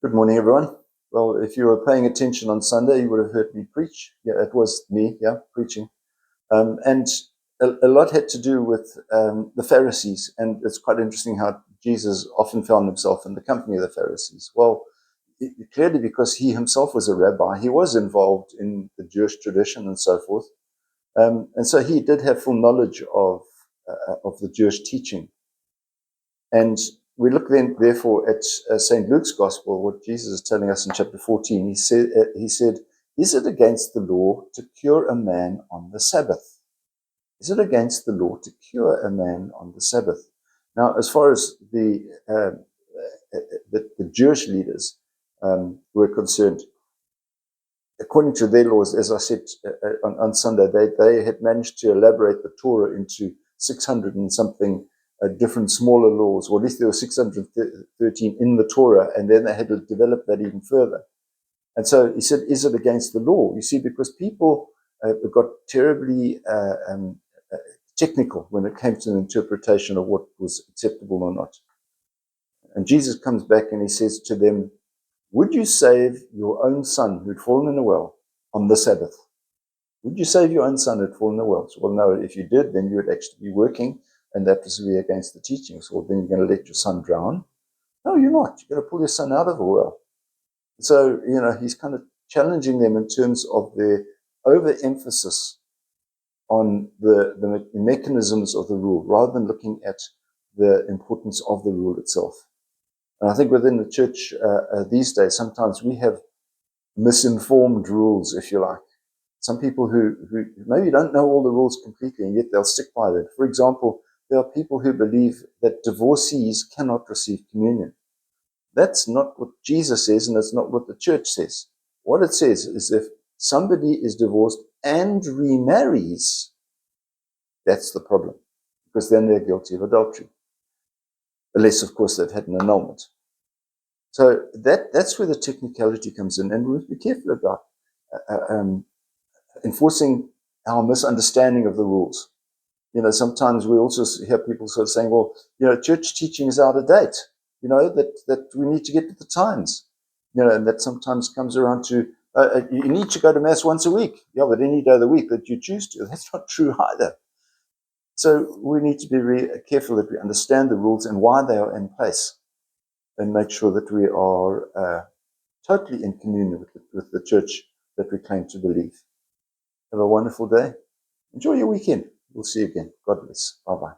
Good morning, everyone. Well, if you were paying attention on Sunday, you would have heard me preach. Yeah, it was me, preaching. And a lot had to do with the Pharisees. And it's quite interesting how Jesus often found himself in the company of the Pharisees. Well, clearly because he himself was a rabbi, he was involved in the Jewish tradition and so forth. And so he did have full knowledge of the Jewish teaching. And we look then, therefore, at St. Luke's Gospel, what Jesus is telling us in chapter 14. He said, is it against the law to cure a man on the Sabbath? Is it against the law to cure a man on the Sabbath? Now, as far as the Jewish leaders were concerned, according to their laws, as I said on Sunday, they had managed to elaborate the Torah into 600 and something different smaller laws, or at least there were 613 in the Torah, and then they had to develop that even further. And so he said, is it against the law? You see, because people got terribly technical when it came to the interpretation of what was acceptable or not. And Jesus comes back and he says to them, would you save your own son who'd fallen in a well on the Sabbath? Would you save your own son who'd fallen in a well? So, well, no, if you did, then you would actually be working, and that was really against the teaching. So then you're going to let your son drown? No, you're not. You're going to pull your son out of a well. So, he's kind of challenging them in terms of their overemphasis on the mechanisms of the rule, rather than looking at the importance of the rule itself. And I think within the church these days, sometimes we have misinformed rules, if you like. Some people who maybe don't know all the rules completely, and yet they'll stick by them. For example, there are people who believe that divorcees cannot receive communion. That's not what Jesus says, and that's not what the church says. What it says is if somebody is divorced and remarries, that's the problem, because then they're guilty of adultery. Unless, of course, they've had an annulment. So that's where the technicality comes in, and we must be careful about enforcing our misunderstanding of the rules. Sometimes we also hear people sort of saying, well, church teaching is out of date, that we need to get with the times, and that sometimes comes around to, you need to go to Mass once a week. Yeah, but any day of the week that you choose to. That's not true either. So we need to be really careful that we understand the rules and why they are in place, and make sure that we are totally in communion with the church that we claim to believe. Have a wonderful day. Enjoy your weekend. We'll see you again. God bless. Bye-bye.